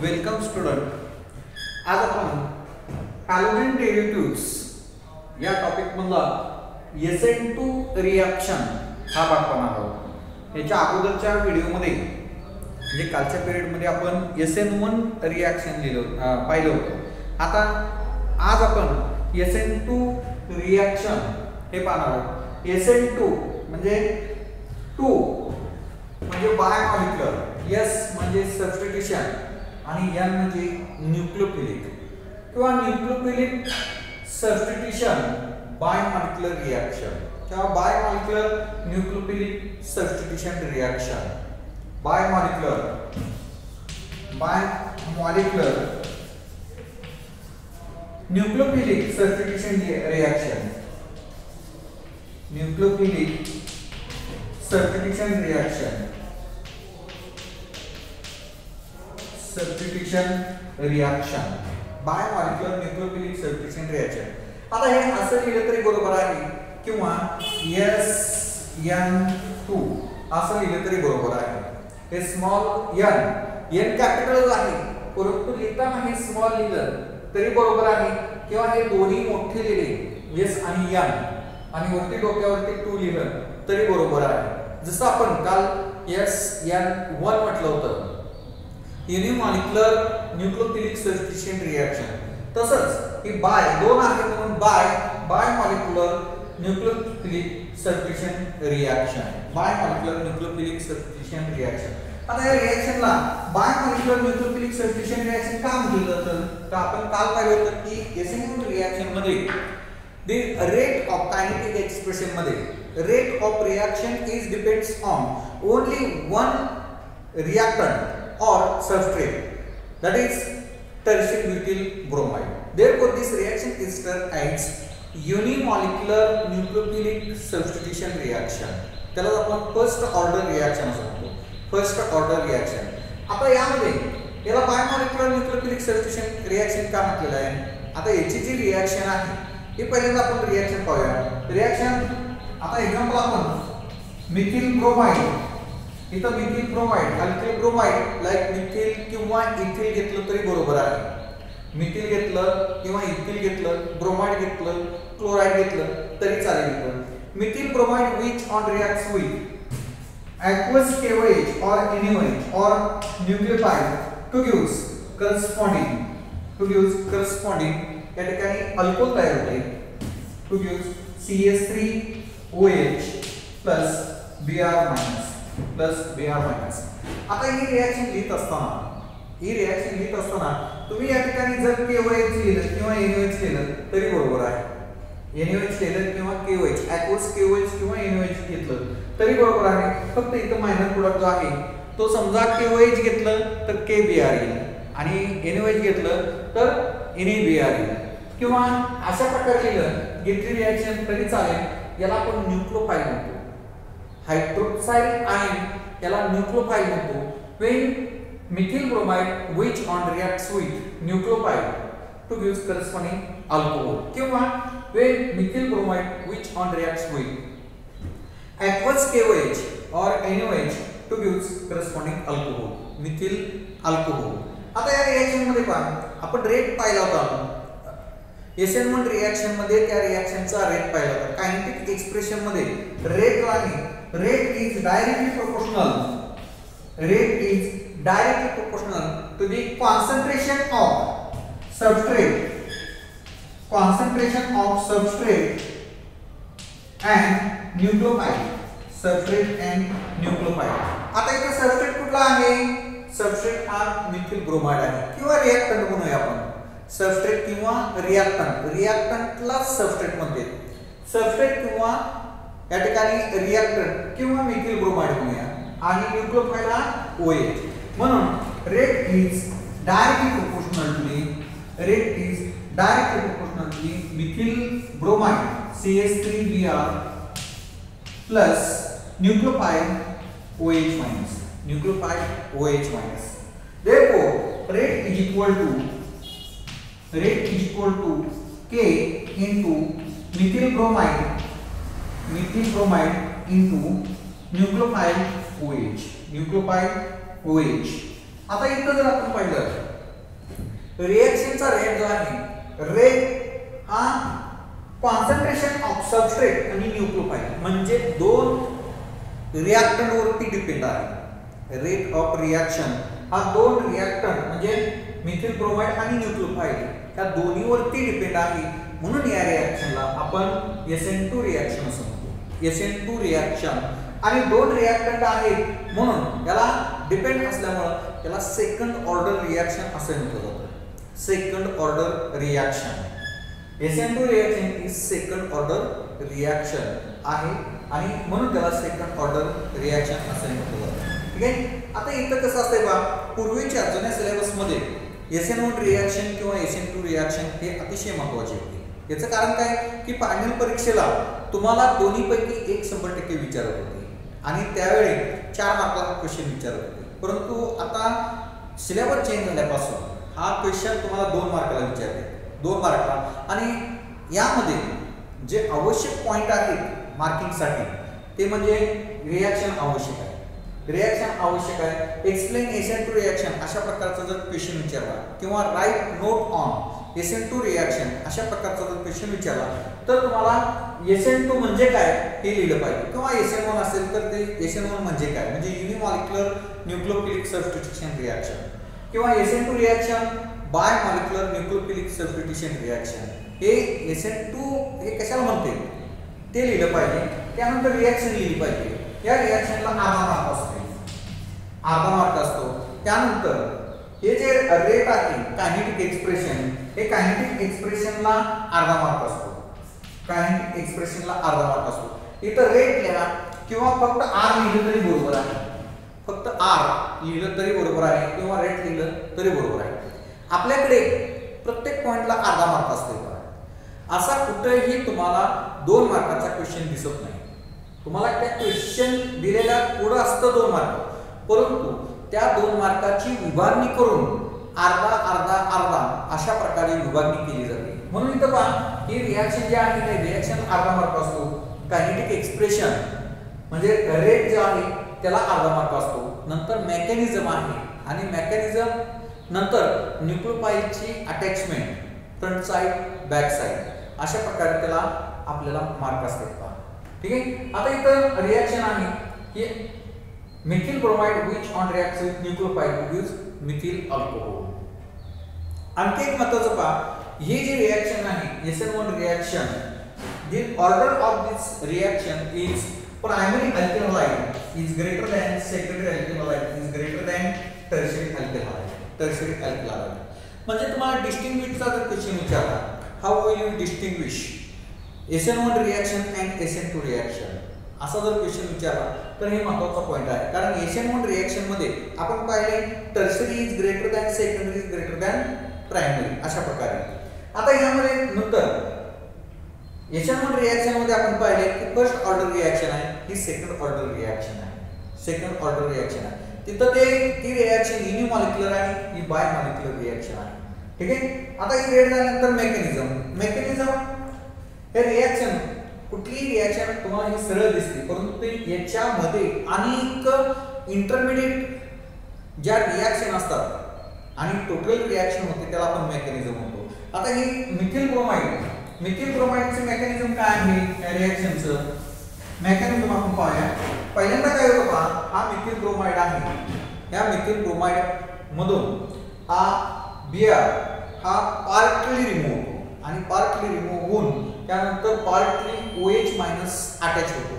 Welcome student. आज आपण halogen derivatives या टॉपिक मधला SN2 रिएक्शन हा पाठ पाहणार आहोत. याच्या अगोदरच्या व्हिडिओमध्ये म्हणजे कालच्या पिरियड मध्ये आपण SN1 रिएक्शन पाहिलं होतं. आता आज आपण SN2 रिएक्शन हे पाहणार आहोत. SN2 म्हणजे 2 म्हणजे बायोमॉलिक्युलर, S म्हणजे सबस्टिट्यूशन आणि N म्हणजे न्यूक्लियोफिलिक किंवा न्यूक्लियोफिलिक सबस्टिट्यूशन बायोमॉलिक्युलर रिएक्शन किंवा biomolecular nucleophilic substitution reaction. Biomolecular nucleophilic substitution reaction. Nucleophilic substitution reaction. Biomolecular nucleophilic substitution reaction. आता हे असं लिहिलं तरी बरोबर आहे किंवा SN2 असं लिहिलं तरी बरोबर आहे. हे स्मॉल n कॅपिटल आहे परंतु लिहिताना हे स्मॉल लिहिलं तरी बरोबर आहे किंवा हे दोन्ही मोठे लिहिले S आणि N आणि वरती डोक्यावरती 2 लिहिलं तरी बरोबर आहे. जसं आपण काल SN1 म्हटलं होतं युनिमॉलिक्युलर न्यूक्लियोफिलिक सबस्टिट्यूशन रिएक्शन, तसंच ही बाय 2 आहे म्हणून biomolecular nucleophilic substitution reaction. Biomolecular nucleophilic substitution reaction. आता या रिएक्शनला बायोमॉलिक्युलर न्यूक्लियोफिलिक सबस्टिट्यूशन रिएक्शन का म्हटलं जातं? तर आपण काल पाहिलं होतं की SN1 रिएक्शन मध्ये the rate of kinetic expression मध्ये rate of reaction is depends on only one reactant or substrate, that is tertiary butyl bromide. Therefore this reaction is termed as unimolecular nucleophilic substitution reaction. त्याला आपण first order reaction असं म्हणतो. First order reaction. आता यामध्ये याला बायोमॉलिक्युलर nucleophilic substitution reaction का म्हटलेलं आहे? आता याची जी रिएक्शन आहे हे पहिल्यांदा आपण रिएक्शन पाहूया. रिएक्शन आता एक्झाम्पल आपण मिथिल ब्रोमाइड, इथं methyl bromide, alkyl bromide like methyl किंवा इथिल घेतलं तरी बरोबर आहे. मिथिल घेतलं किंवा इथिल घेतलं, ब्रोमाइड घेतलं, क्लोराइड घेतलं तरी चालेल. Methyl bromide which on reacts with aqueous KOH or NaOH or nucleophile to corresponding या ठिकाणी अल्कोहोल तयार होते to give CH3OH plus Br minus. आता ही रिएक्शन लिहित असताना तुम्ही या ठिकाणी जर KOH लिहिलं किंवा NaOH लिहिलं तरी बरोबर आहे. NaOH लिहिलं किंवा KOH, aqueous KOH किंवा NaOH घेतलं तरी बरोबर आहे. फक्त इथं मायनर प्रोडक्ट जो आहे तो समजा KOH घेतलं तर KBr येईल आणि NaOH घेतलं तर NaBr येईल किंवा अशा प्रकारे लिहिलं घेतली रिएक्शन तरी चालेल. याला आपण न्यूक्लियोफाइल म्हणतो. हायड्रोक्साइल आयन याला न्यूक्लियोफाइल म्हणतो. when methyl bromide which on reacts with nucleophile to give corresponding alcohol किंवा when methyl bromide which on reacts with aqueous KOH or NaOH to give corresponding alcohol, methyl alcohol. आता या reaction मध्ये आपण rate पाहिला होता. SN1 reaction मध्ये त्या रिएक्शनचा rate पाहिला होता. कायनेटिक एक्सप्रेशन मध्ये rate is directly proportional to the concentration of substrate and nucleophile. आता इथे सबस्ट्रेट कुठला आहे? सबस्ट्रेट हा मिथिल ब्रोमाइड आहे किंवा रिएक्टंट म्हणूया आपण. सबस्ट्रेट किंवा रिएक्टंटला सबस्ट्रेट म्हणते. सबस्ट्रेट किंवा या ठिकाणी रिएक्टंट किंवा मिथिल ब्रोमाइड म्हणूया आणि न्यूक्लियोफाइल हा OH. म्हणून rate is directly proportional to methyl bromide CH3Br plus nucleophile OH minus. Therefore rate is equal to K into methyl bromide into nucleophile OH. आता इथं जर आपण पाहिलं रिएक्शनचा रेट जो आहे, रेट हा कॉन्सन्ट्रेशन ऑफ सबस्ट्रेट आणि न्यूक्लियोफाइल म्हणजे दोन रिएक्टंट वरती डिपेंड आहे. रेट ऑफ रिएक्शन हा दोन रिएक्टंट म्हणजे मिथिल ब्रोमाइड आणि न्यूक्लियोफाइल या दोन्हीवरती डिपेंड आहे. म्हणून या रिएक्शनला आपण SN2 रिएक्शन असं म्हणतो. SN2 रिएक्शन आणि दोन रिएक्टंट आहेत म्हणून याला डिपेंड असल्यामुळे याला सेकंड ऑर्डर रिएक्शन असं म्हटलं जातं. Second order reaction. SN2 reaction is second order reaction आहे आणि म्हणून त्याला सेकंड ऑर्डर रिएक्शन असं म्हटलं जातं. ठीक आहे. आता इथं कसं असतंय बा, पूर्वीच्या जुन्या सिलेबस मध्ये SN1 रिएक्शन किंवा SN2 रिएक्शन हे अतिशय महत्त्वाचे होते. याचं कारण काय की फायनल परीक्षेला तुम्हाला दोन्हीपैकी एक 100% विचारत होते आणि त्यावेळी 4 मार्काचा क्वेश्चन विचारत होते. परंतु आता सिलेबस चेंज झाल्यापासून हा क्वेश्चन तुम्हाला 2 मार्काला विचारते, 2 मार्काला. आणि यामध्ये जे आवश्यक पॉइंट आहेत मार्किंगसाठी ते म्हणजे रिएक्शन आवश्यक आहे. रिएक्शन आवश्यक आहे. एक्सप्लेन SN2 रिएक्शन अशा प्रकारचा जर क्वेश्चन विचारला किंवा right note on SN2 reaction अशा प्रकारचा जर क्वेश्चन विचारला तर तुम्हाला SN2 म्हणजे काय हे लिहिलं पाहिजे किंवा SN1 असेल तर ते SN1 म्हणजे काय म्हणजे युनिमॉलिक्युलर न्यूक्लियोफिलिक सबस्टिट्यूशन रिएक्शन किंवा SN2 reaction by molecular nucleophilic substitution reaction हे SN2 हे कशाला म्हणते ते लिहिलं पाहिजे. त्यानंतर रिएक्शन लिहिली पाहिजे. या रिएक्शनला अर्धा मार्क असतो, अर्धा मार्क असतो. त्यानंतर हे जे रेट आहे कायनेटिक एक्सप्रेशन हे कायनेटिक एक्सप्रेशनला अर्धा मार्क असतो. कायनेटिक एक्सप्रेशनला अर्धा मार्क असतो. इथं रेट लिहा किंवा फक्त R लिहिलं तरी बरोबर आहे. फक्त R लिहिलं तरी बरोबर आहे किंवा रेट लिहिलं तरी बरोबर आहे. आपल्याकडे प्रत्येक पॉइंटला अर्धा मार्क असतो. असा कुठेही तुम्हाला 2 मार्काचा क्वेश्चन दिसत नाही. तुम्हाला त्या क्वेश्चन दिलेल्या पुढे असतं 2 मार्क, परंतु त्या 2 मार्काची विभागणी करून अर्धा अर्धा अर्धा अशा प्रकारे विभागणी केली जाते. म्हणून इथं पहा ही रिएक्शन जे आहे ते रिएक्शन अर्धा मार्क असतो. कायनेटिक एक्सप्रेशन म्हणजे रेट जे आहे त्याला अर्धा मार्क असतो. नंतर मेकॅनिझम आहे आणि मेकॅनिझम नंतर न्यूक्लियोफाइलची attachment front side back side अशा प्रकारे त्याला आपल्याला मार्क असतात. ठीक आहे. आता इथं रिएक्शन आहे की methyl bromide which on reacts with nucleophile produce methyl alcohol. आणखी एक महत्त्वाचं पहा, हे जे रिएक्शन आहे SN1 reaction the order of this reaction is primary alkyl halide is greater than secondary alkyl halide is greater than tertiary alkyl halide. tertiary alkyl halide म्हणजे तुम्हाला डिस्टिंग्विशचा जर क्वेश्चन विचारला how will you distinguish SN1 reaction and SN2 reaction असा जर question विचारला तर हे महत्त्वाचा पॉइंट आहे. कारण SN1 रिएक्शन मध्ये आपण पाहिले tertiary is greater than secondary is greater than primary अशा प्रकारे. आता यामध्ये नंतर SN1 रिएक्शन मध्ये आपण पाहिले की फर्स्ट ऑर्डर रिएक्शन आहे ही सेकंड ऑर्डर रिएक्शन आहे. सेकंड ऑर्डर रिएक्शन आहे तिथं ती रिएक्शन युनिमॉलिक्युलर आहे ही बाय मॉलिक्युलर रिएक्शन आहे. ठीक आहे. आता ही रेट झाल्यानंतर मेकॅनिझम हे रिएक्शन कुठलीही रिएक्शन तुम्हाला ही सरळ दिसते परंतु याच्यामध्ये अनेक इंटरमिडिएट ज्या रिएक्शन असतात आणि टोटल रिएक्शन होते त्याला आपण मेकॅनिझम म्हणतो. आता ही मिथिल ब्रोमाइडचे मेकॅनिझम काय आहे या रिएक्शनचं मेकॅनिझम आपण पाहूया. पहिल्यांदा काय होतं पहा, हा मिथिल ब्रोमाइड आहे. या मिथिल ब्रोमाइड मधून हा Br हा पार्टली रिमूव्ह होतो आणि पार्टली रिमूव्ह होऊन त्यानंतर पार्टली OH- अटॅच होतो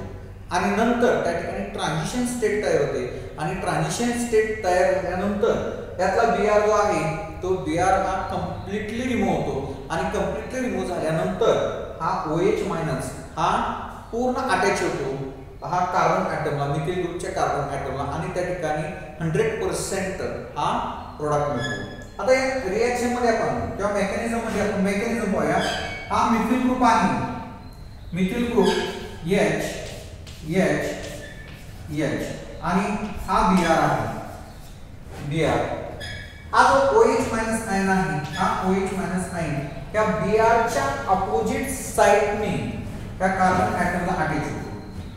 आणि नंतर त्या ठिकाणी ट्रान्झिशन स्टेट तयार होते आणि ट्रान्झिशन स्टेट तयार झाल्यानंतर त्यातला Br जो आहे तो Br हा कंप्लीटली रिमूव्ह होतो आणि कंप्लीटली रिमूव्ह झाल्यानंतर हा OH- हा पूर्ण अटॅच होतो हा कार्बन ॲटमला मिथिल ग्रुपच्या कार्बन ॲटमला आणि त्या ठिकाणी 100% हा प्रोडक्ट मिळतो. आता या रिएक्शन मध्ये आपण किंवा मेकॅनिझम मध्ये आपण मेकॅनिझम पाहूया. हा मिथिल ग्रुप आहे. मिथिल ग्रुप H आणि हा Br आहे. Br हा जो OH- आयन आहे हा OH- आयन या Br च्या अपोजिट साइडने त्या कार्बन ॲटमला अटॅच होतो.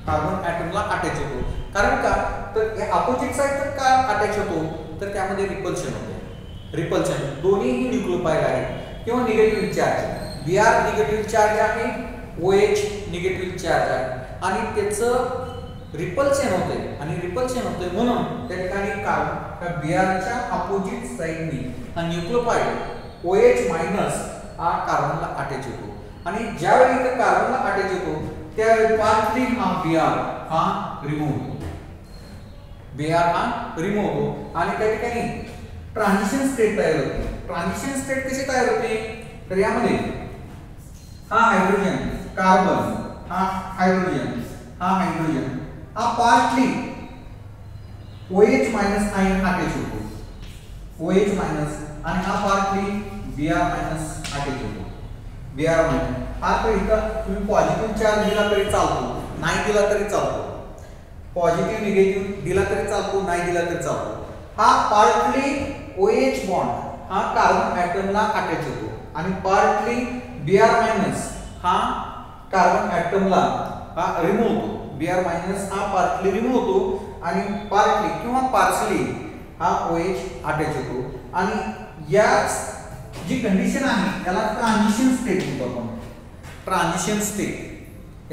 कार्बन ॲटमला अटॅच होतो कारण का तर या अपोजिट साइड का अटॅच होतो तर त्यामध्ये रिपल्शन होते. रिपल्शन दोन्हीही न्यूक्लियोफाइल आहे किंवा negative charge Br negative charge आहे OH निगेटिव्ह चार्ज आहे आणि त्याचं रिपल्शन होते आणि रिपल्शन होते म्हणून त्या ठिकाणी कार्बन Brच्या अपोजिट साइडनी हा न्यूक्लियोफाइल OH मायनस हा कार्बनला अटॅच होतो आणि ज्यावेळी इथे कार्बनला अटॅच होतो त्यावेळी पार्टली हा Br हा रिमूव्ह होतो Br हा रिमूव्ह होतो आणि त्या ठिकाणी ट्रान्झिशन स्टेट तयार होते ट्रान्झिशन स्टेट कशी तयार होते तर यामध्ये हा हायड्रोजन कार्बन हा हायड्रोजन हा partly OH minus ion attach होतो OH मायनस आणि हा पार्टली Br मायनस अटॅच होतो Br मायनस हा तर इथं तुम्ही पॉझिटिव्ह चार्ज दिला तरी चालतो नाही दिला तरी चालतो पॉझिटिव्ह निगेटिव्ह दिला तरी चालतो नाही दिला तरी चालतो हा पार्टली OH बॉन्ड हा कार्बन ॲटमला अटॅच होतो आणि पार्टली Br मायनस हा कार्बन ॲटमला हा रिमूव्ह होतो Br मायनस हा पार्टली रिमूव्ह होतो आणि पार्टली किंवा पार्शली हा OH अटॅच होतो आणि या जी कंडिशन आहे त्याला ट्रान्झिशन स्टेट म्हणतो आपण ट्रान्झिशन स्टेट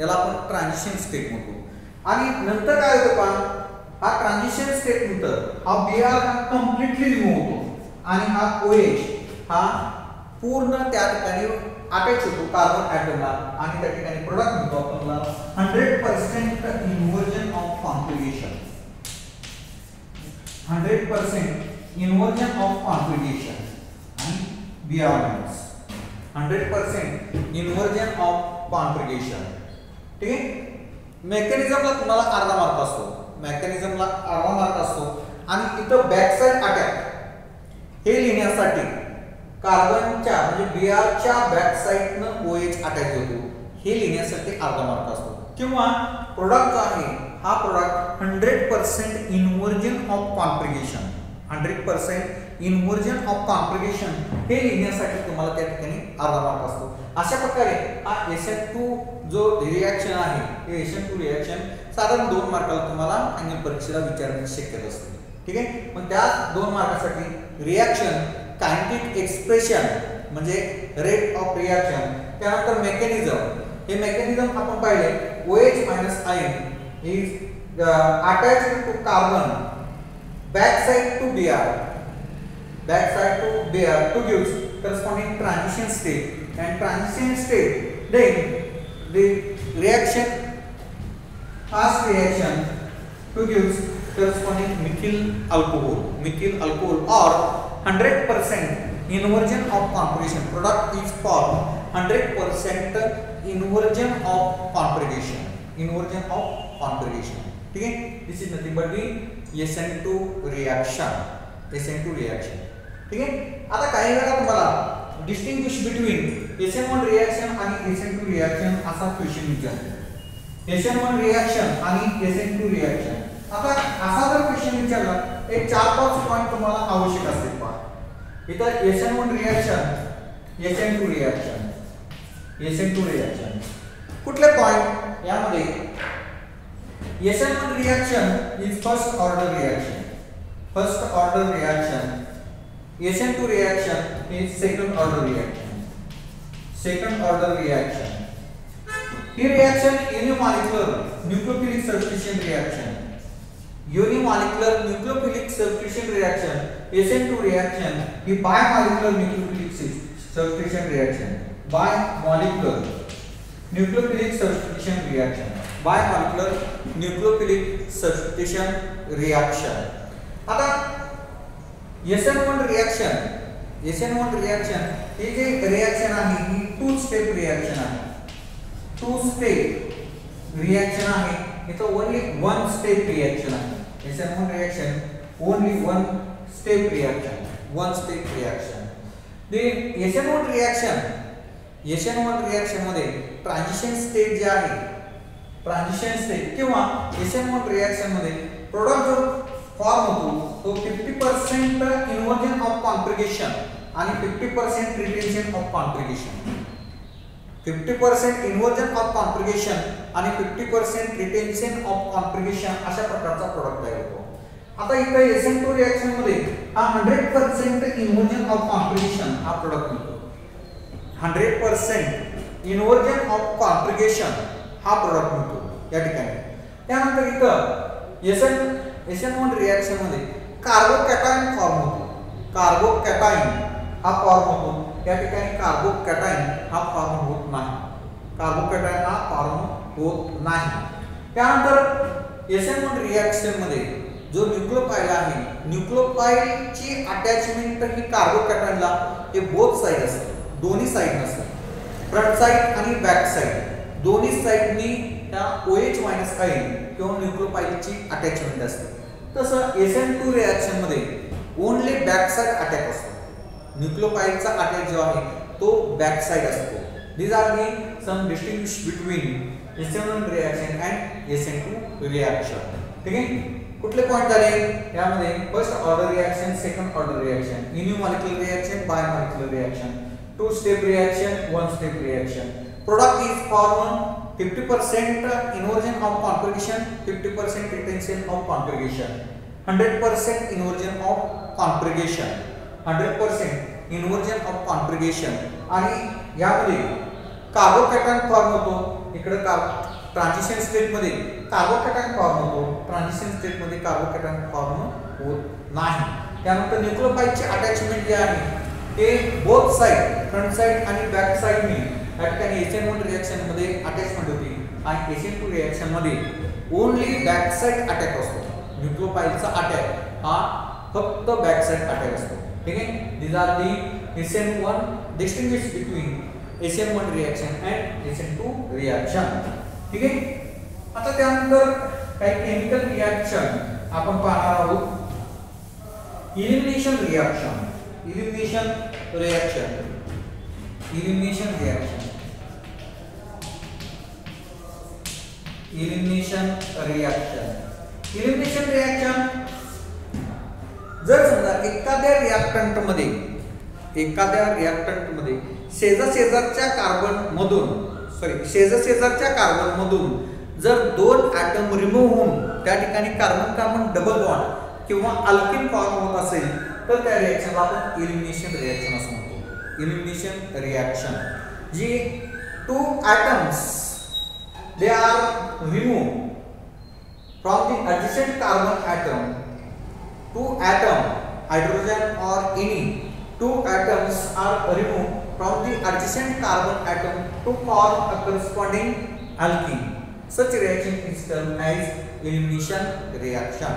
याला आपण ट्रान्झिशन स्टेट म्हणतो आणि नंतर काय होतं पहा हा ट्रान्झिशन स्टेट नंतर हा Br हा कंप्लीटली रिमूव्ह होतो आणि हा OH हा पूर्ण त्या ठिकाणी अटॅच होतो कार्बन ॲटमला आणि त्या ठिकाणी प्रोडक्ट मिळतो आपल्याला 100% inversion of configuration 100% inversion of configuration आणि Br minus 100% inversion of configuration ठीक आहे मेकॅनिझमला तुम्हाला अर्धा मार्क असतो मेकॅनिझमला अर्धा मार्क असतो आणि इथं बॅक साइड अटॅक हे लिहिण्यासाठी कार्बनच्या म्हणजे Brच्या बॅक साइडनं OH अटॅच होतो हे लिहिण्यासाठी अर्धा मार्क असतो किंवा प्रोडक्ट आहे हा product 100% inversion of configuration 100% inversion of configuration हे लिहिण्यासाठी तुम्हाला त्या ठिकाणी अर्धा मार्क असतो अशा प्रकारे हा SN2 जो रिएक्शन आहे हे SN2 रिएक्शन साधारण 2 मार्काला तुम्हाला फायनल परीक्षेला विचारण्याची शक्यता असते ठीक आहे मग त्या 2 मार्कासाठी रिएक्शन कायनेटिक एक्सप्रेशन म्हणजे रेट ऑफ रिएक्शन त्यानंतर मेकॅनिझम हे मेकॅनिझम आपण पाहिले OH minus ion is attached to carbon back side to Br to gives corresponding transition state and transition state then the reaction fast reaction to gives corresponding methyl alcohol or 100% inversion of configuration product is called 100% inversion of configuration ठीक है this is nothing but the SN2 reaction ठीक है आता काही वेळा तुम्हाला distinguish between SN1 reaction आणि SN2 reaction असा क्वेश्चन विचारला SN1 रिएक्शन आणि SN2 रिएक्शन आता असा जर क्वेश्चन विचारला एक 4-5 पॉइंट तुम्हाला आवश्यक असतील पहा इथं SN1 रिएक्शन SN2 रिएक्शन कुठले पॉइंट यामध्ये SN1 reaction is first order reaction. SN2 reaction is second order reaction. Here reaction unimolecular nucleophilic substitution reaction. SN2 reaction is bimolecular nucleophilic substitution reaction. Bimolecular nucleophilic substitution reaction. आता SN1 reaction ही जी reaction आहे ही 2 step reaction आहे इथं only 1 step reaction आहे SN1 reaction only 1 step reaction then SN1 reaction मध्ये transition state जे आहे किंवा SN1 reaction मध्ये प्रोडक्ट जो फॉर्म होतो तो 50% इन्व्हर्जन ऑफ कॉन्फिगरेशन आणि 50% retention of configuration 50% inversion of configuration आणि 50% रिटेन्शन ऑफ कॉन्फिगरेशन अशा प्रकारचा प्रोडक्ट तयार होतो आता इथे SN2 रिएक्शन मध्ये हा 100% इन्व्हर्जन ऑफ कॉन्ट्रिब्युशन हा प्रोडक्ट मिळतो. 100% इन्व्हर्जन ऑफ कॉन्ट्रिब्युशन हा प्रोडक्ट मिळतो या ठिकाणी. त्यानंतर इथं SN1 रिएक्शन मध्ये कार्बोकॅटायन फॉर्म होतो. कार्बोकॅटायन हा फॉर्म होतो. या ठिकाणी कार्बोकॅटायन हा फॉर्म होत नाही. कार्बोकॅटायन हा फॉर्म होत नाही. त्यानंतर SN1 रिएक्शन मध्ये जो न्यूक्लियोफाइल आहे, न्यूक्लियोफाइलची अटॅचमेंट ही कार्बोकॅटायनला हे बोथ साइड असते, दोन्ही साइड नसतात. फ्रंट साइड आणि बॅक साइड दोन्ही साइडनी त्या OH- आयन किंवा न्यूक्लियोफाइलची अटॅचमेंट असते. तसं SN2 रिएक्शन मध्ये ओनली बॅक साइड अटॅक असतो. न्यूक्लियोफाइलचा अटॅक जो आहे तो बॅक साइड असतो. These are the some distinguish between SN1 reaction and SN2 reaction. ठीक आहे. कुठले पॉइंट झाले यामध्ये? First order reaction, second order reaction, unimolecular reaction, bimolecular reaction, two step reaction, one step reaction. Product is form 50% inversion of conjugation, 50% retention of conjugation, 100% inversion of conjugation, 100% inversion of conjugation. आणि यामध्ये carbocation form होतो. इकडे transition state मध्ये carbocation form होतो, transition state मध्ये carbocation form होत नाही. त्यानंतर न्यूक्लियोफाइलची अटॅचमेंट जे आहे ते बोथ साइड, फ्रंट साइड आणि बॅक साइडने या ठिकाणी SN1 रिएक्शन मध्ये अटॅचमेंट होती आणि SN2 रिएक्शन मध्ये ओनली बॅक साइड अटॅक असतो. न्यूक्लियोफाइलचा अटॅक हा फक्त बॅक साइड अटॅक असतो. ठीक आहे. These are the SN1 distinguish between SN1 reaction and SN2 reaction. ठीक आहे. आता त्यानंतर काही केमिकल रिएक्शन आपण पाहणार आहोत. Elimination reaction, elimination reaction, elimination reaction, elimination reaction. Elimination reaction जर समजा एखाद्या रिएक्टंट मध्ये शेजारच्या कार्बन मधून जर दोन ॲटम रिमूव्ह होऊन त्या ठिकाणी कार्बन डबल बॉन्ड किंवा अल्किन फॉर्म होत असेल तर त्या रिएक्शनला आपण एलिमिनेशन रिएक्शन असं म्हणतो. एलिमिनेशन रिएक्शन जी two atoms they are remove from the adjacent carbon atom. Two atom, hydrogen or any two atoms are removed from the adjacent carbon atom to form a corresponding alkene. Such reaction is termed as elimination reaction.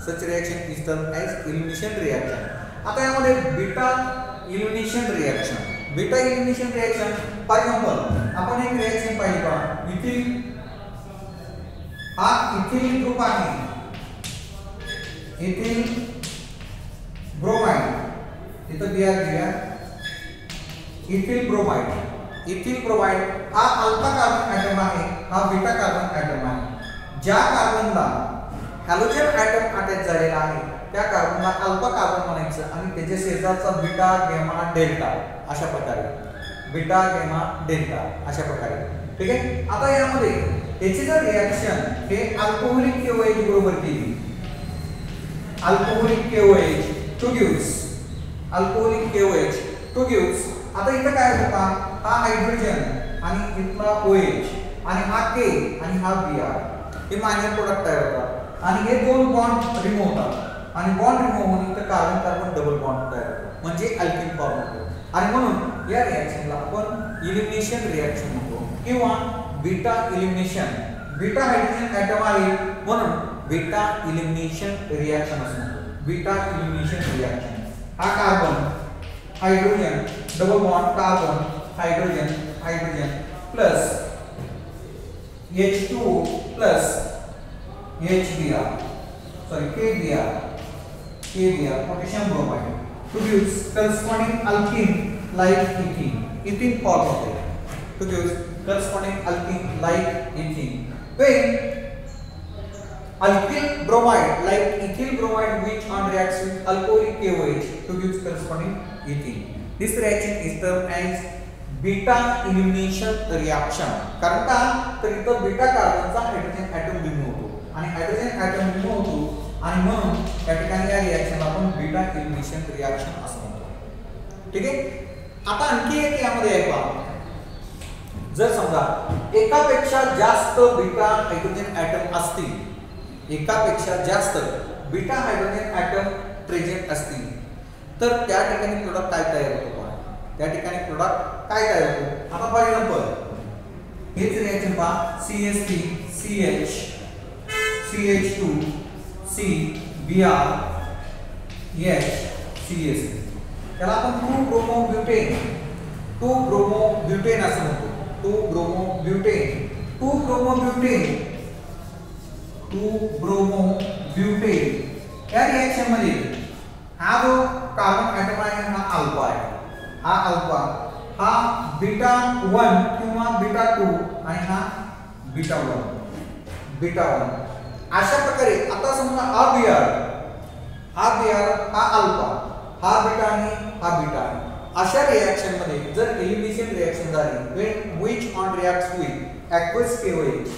Such reaction is termed as elimination reaction. आता यामध्ये beta elimination reaction, beta elimination reaction for example आपण एक reaction पाहिली पहा. Ethyl हा ethyl group आहे, ethyl bromide, इथं Br दिला. इथिल ब्रोमाइड, इथिल ब्रोमाइड हा अल्फा कार्बन ॲटम आहे, हा बीटा कार्बन ॲटम आहे. ज्या कार्बनला हॅलोजन ॲटम अटॅच झालेला आहे त्या कार्बनला अल्फा कार्बन म्हणायचं आणि त्याच्या शेजारचा बीटा गॅमा डेल्टा अशा प्रकारे, बीटा गॅमा डेल्टा अशा प्रकारे. ठीक आहे. आता यामध्ये याची जर रिएक्शन हे अल्कोहोलिक KOH बरोबर केली, alcoholic KOH to gives, alcoholic KOH to gives. आता इथं काय होता? हा हायड्रोजन आणि इथला OH आणि हा K आणि हा Br हे मायनर प्रोडक्ट तयार होतात आणि हे दोन बॉन्ड रिमूव्ह होतात आणि बॉन्ड रिमूव्ह होऊन इथं कार्बन कार्बन डबल बॉन्ड तयार होतो म्हणजे अल्किन फॉर्म होतो. आणि म्हणून या रिएक्शनला आपण एलिमिनेशन रिएक्शन म्हणतो किंवा beta elimination. Beta hydrogen atom आहे म्हणून बीटा एलिमिनेशन रिएक्शन असं म्हणतो. बीटा एलिमिनेशन रिएक्शन हा carbon hydrogen double bond carbon hydrogen hydrogen plus H2 plus HBr sorry KBr potassium bromide produce corresponding alkene like ethene. Ethene form होते. Produce corresponding alkene like ethene. When alkyl bromide like ethyl bromide which on reacts with alcoholic KOH to give corresponding ethene. This reaction is termed as beta elimination reaction. कारण का तर इथं beta कार्बनचा hydrogen item remove होतो आणि hydrogen item remove होतो आणि म्हणून या ठिकाणी या रिएक्शनला आपण बीटा एलिमिनेशन रिएक्शन असं म्हणतो. ठीक आहे. आता आणखी एक यामध्ये आहे पहा, जर समजा एकापेक्षा जास्त बीटा हायड्रोजन ॲटम असतील, एकापेक्षा जास्त बीटा हायड्रोजन ॲटम प्रेझेंट असतील, तर त्या ठिकाणी प्रोडक्ट काय तयार होतो पहा. त्या ठिकाणी प्रोडक्ट काय तयार होतो. आता फॉर एक्झाम्पल हेच रिएक्शन पहा, CH3 CH CH2 C Br H CH3, त्याला आपण 2-ब्रोमोब्युटेन असं म्हणतो. 2-ब्रोमोब्युटेन या रिएक्शन मध्ये हा जो कार्बन ॲटम आहे हा अल्फा आहे. हा अल्फा हा बीटा 1 किंवा बीटा 2 आणि हा बीटा 1. अशा प्रकारे आता समजा हा Br हा अल्फा, हा बीटा आणि हा बीटा आहे. अशा रिएक्शन मध्ये जर एलिमिनेशन रिएक्शन झाली, when which one reacts with aqueous KOH,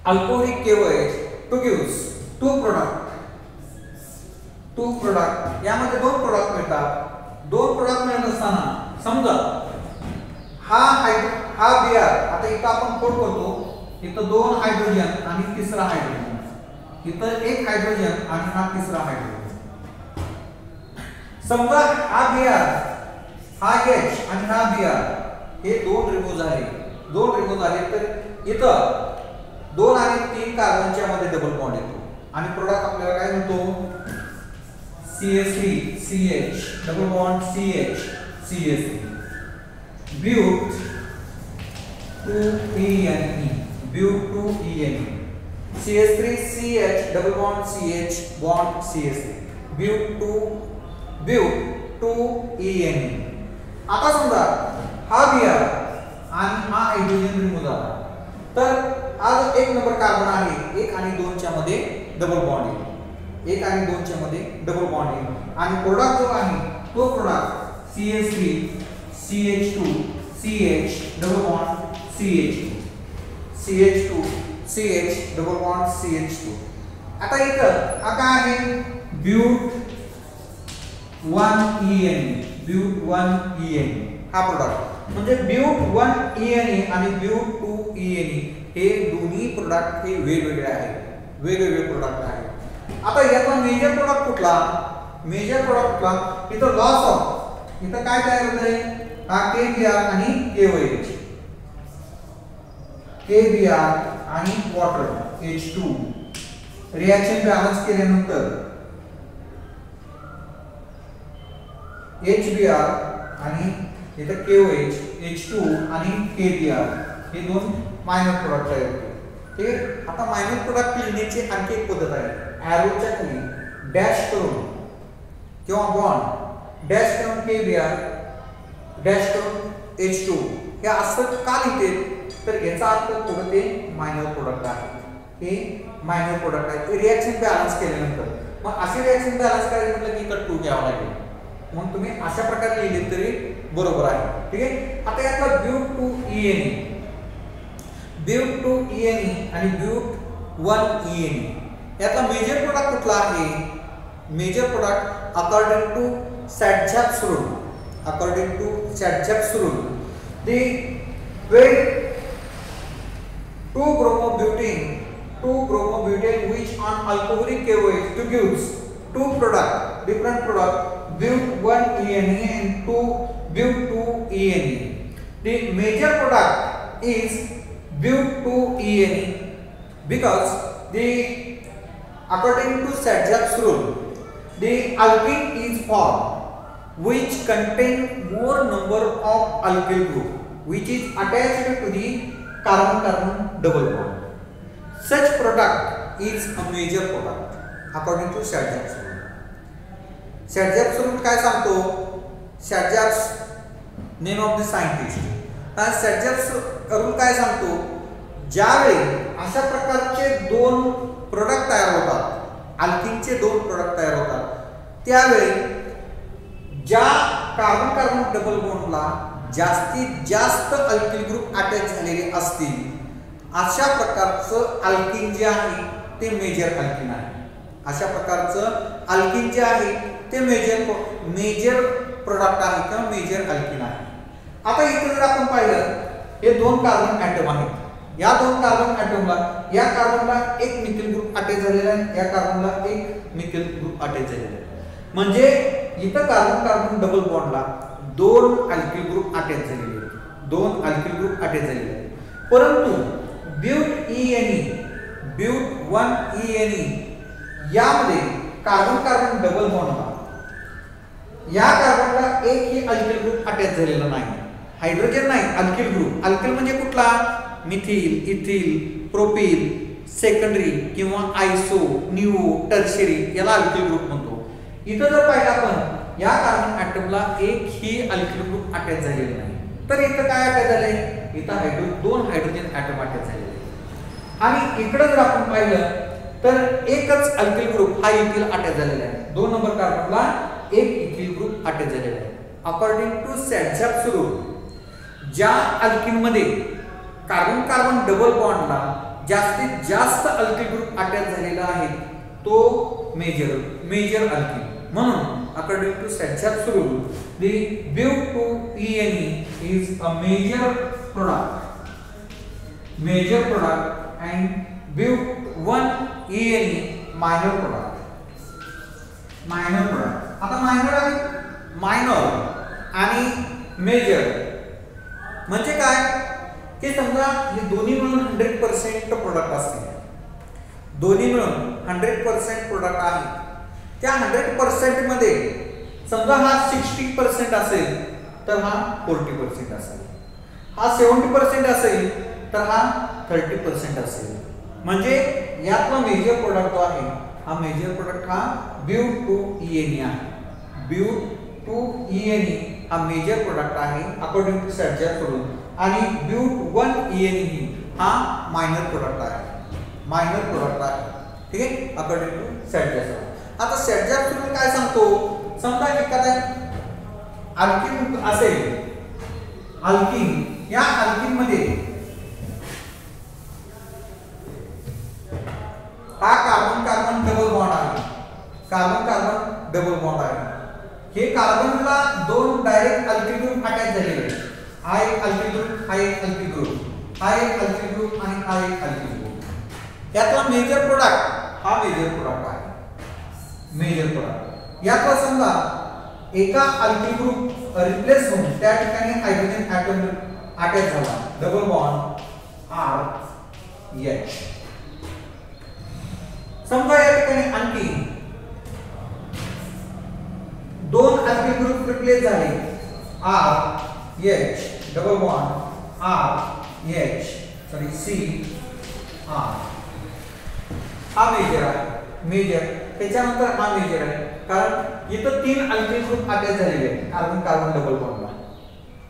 alcoholic KOH to gives two product. यामध्ये दोन प्रोडक्ट मिळतात. दोन प्रोडक्ट मिळत असताना समजा हा Br, आता इथं आपण फोड करतो, इथं 2 हायड्रोजन आणि तिसरा हायड्रोजन, इथं 1 हायड्रोजन आणि हा तिसरा हायड्रोजन. समजा हा Br, हा H आणि हा Br हे दोन रिमूव्ह झाले, तर इथं 2 आणि 3 कार्बनच्या मध्ये डबल बॉन्ड येतो आणि प्रोडक्ट आपल्याला काय म्हणतो, CH3 CH double bond CH CH3 but 2ENE CH3 CH double bond CH bond CH3 but 2ENE. आता समजा हा Br आणि हा हायड्रोजन रिमूव्ह झाला, तर हा जो 1 नंबर कार्बन आहे 1 आणि 2 च्या मध्ये डबल बॉन्ड येईल, 1 आणि 2 च्या मध्ये डबल बॉन्ड येईल आणि प्रोडक्ट जो आहे तो product CH3 CH2 CH double bond CH2 CH double bond CH2. आता इथं हा काय आहे, ब्यूट 1ENE हा प्रोडक्ट, म्हणजे ब्यूट 1ENE आणि ब्यूट 2ENE हे दोन्ही प्रोडक्ट हे वेगवेगळे प्रोडक्ट आहेत. आता याचा मेजर प्रोडक्ट कुठला, इथं लॉस ऑफ, इथं काय तयार होतंय, हा KBr आणि KOH, KBr आणि वॉटर H2 रिएक्शन बॅलन्स केल्यानंतर HBr आणि इथं KOH H2 आणि KBr हे दोन मायनर प्रोडक्ट तयार होते. ठीक आहे. आता मायनर प्रोडक्ट लिहिण्याची आणखी एक पद्धत आहे, ॲरोच्या खाली डॅश करून किंवा बॉन्ड डॅश करून KBr डॅश करून H2 हे असं का लिहिते, तर याचा अर्थ पुढे ते मायनर प्रोडक्ट आहे, हे मायनर प्रोडक्ट आहे रिएक्शन बॅलन्स केल्यानंतर. मग अशी रिएक्शन बॅलन्स करायचं म्हटलं की इथं 2 घ्यावं लागेल, मग तुम्ही अशा प्रकारे लिहिले तरी बरोबर आहे. ठीक आहे. आता यातला ब्यूट 2ENE आणि ब्यूट 1ENE यातला मेजर प्रोडक्ट कुठला आहे, major product according to Saytzeff's rule the when 2-bromobutane which on alcoholic KOH to gives different product but 1ENE and 2-but-2ENE. The major product is but-2ENE because according to Sadzap's rule, the alkene is formed which contain more number of alkyl group which is attached to the carbon-carbon double bond. Such product is a major product according to Sadzap's rule. Sadzap's rule काय सांगतो? Sadzap's name of the scientist. Sadzap's rule काय सांगतो? ज्यावेळी अशा प्रकारचे दोन product तयार होतात, अल्किनचे दोन प्रोडक्ट तयार होतात, त्यावेळी ज्या कार्बन कार्बन डबल बॉन्डला जास्तीत जास्त अल्किल ग्रुप अटॅच झालेले असतील अशा प्रकारचं अल्किन जे आहे ते मेजर अल्किन आहे. अशा प्रकारचं अल्किन जे आहे ते मेजर प्रोडक्ट आहे किंवा मेजर अल्किन आहे. आता इथे जर आपण पाहिलं हे दोन कार्बन ॲटम आहेत. या दोन कार्बन ॲटमला या कार्बनला एक मिथिल ग्रुप अटॅच झालेला आहे, या कार्बनला एक मिथिल ग्रुप अटॅच झालेला आहे. म्हणजे इथं कार्बन कार्बन डबल बॉन्डला दोन अल्किल ग्रुप अटॅच झालेले आहेत, दोन अल्किल ग्रुप अटॅच झालेले आहेत. परंतु ब्यूट ब्यूट 1 यामध्ये कार्बन कार्बन डबल बॉन्डला या कार्बनला एकही अल्किल ग्रुप अटॅच झालेला नाही. हायड्रोजन नाही, अल्किल ग्रुप. अल्किल म्हणजे कुठला? मिथिल, इथिल, प्रोपिल, सेकंडरी किंवा आयसो, निओ, टर्शियरी याला अल्किल ग्रुप म्हणतो. इथं जर पाहिलं आपण या कार्बन ॲटमला एकही अल्किल ग्रुप अटॅच झालेला नाही. तर इथं काय अटॅच झालंय? इथं दोन हायड्रोजन ॲटम अटॅच झालेले. आणि इकडे जर आपण पाहिलं तर एकच अल्किल ग्रुप हा इथिल अटॅच झालेला आहे. 2 नंबर कार्बनला एक इथिल ग्रुप अटॅच झालेला आहे. अकॉर्डिंग टू सॅडझॅप्स रूल ज्या अल्किन मध्ये कार्बन कार्बन डबल बॉन्डला जास्तीत जास्त अल्किल ग्रुप अटॅच झालेला आहे तो मेजर अल्किन. म्हणून according to Saytzeff's rule the bute 2 is a major product and bute 1 minor product. आता मायनर आणि मेजर म्हणजे काय? की समजा हे दोन्ही मिळून 100% प्रोडक्ट असतील, दोन्ही मिळून 100% प्रोडक्ट आहे. त्या 100% मध्ये समजा हा 60% असेल तर हा 40% असेल, हा 70% असेल तर हा 30% असेल. म्हणजे यातला मेजर प्रोडक्ट आहे हा मेजर प्रोडक्ट हा ब्यूट 2 आहे. ब्यूट 2 हा मेजर प्रोडक्ट आहे अकॉर्डिंग टू सॅडझॅप्स रूल. आणि ब्यूट 1 हा मायनर प्रोडक्ट आहे. ठीक आहे, अकॉर्डिंग टू सॅडझॅप्स रूल. आता सॅडझॅप्स रूल काय सांगतो? समजा एखादा अल्किन असेल, अल्किन या अल्किन मध्ये हा कार्बन कार्बन डबल बॉन्ड आहे, हे कार्बनला दोन डायरेक्ट अल्किल ग्रुप अटॅच झालेले आहेत. हा एक अल्किल ग्रुप, हा एक अल्किल ग्रुप, हा एक अल्किल ग्रुप आणि हा एक अल्किल ग्रुप. यातला मेजर प्रोडक्ट हा मेजर प्रोडक्ट आहे. यातला समजा एका अल्किल ग्रुप रिप्लेस होऊन त्या ठिकाणी हायड्रोजन ॲटम अटॅच झाला, डबल बॉन्ड RH. समजा या ठिकाणी आणखी दोन अल्किल ग्रुप रिप्लेस झाले, RH double bond RH CR. हा मेजर आहे. त्याच्यानंतर हा मेजर आहे कारण इथं 3 अल्किल ग्रुप अटॅच झालेले आहेत कार्बन कार्बन डबल बॉन्डला.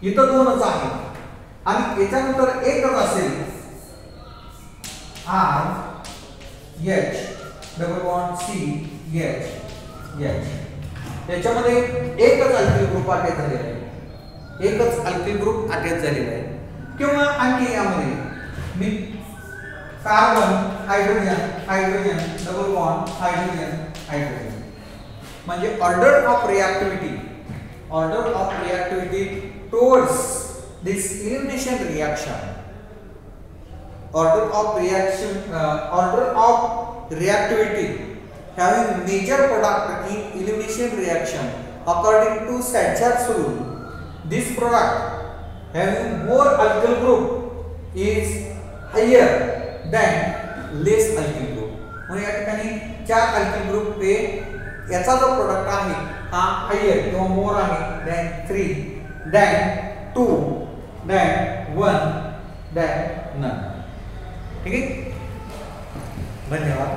इथं 2च आहेत आणि याच्यानंतर एकच असेल RH डबल बॉन्ड CH. त्याच्यामध्ये एकच अल्किल ग्रुप अटॅच झालेला आहे. किंवा आणखी यामध्ये मी carbon hydrogen double bond hydrogen. म्हणजे order of reactivity towards this elimination reaction. order of reactivity having major product in elimination reaction according to Sachs rule. This product having more alkyl group is higher than less alkyl group. म्हणजे या ठिकाणी 4 alkyl group पे याचा जो product आहे हा higher किंवा मोर आहे than 3 than 2 than 1 than none. ठीक है, धन्यवाद.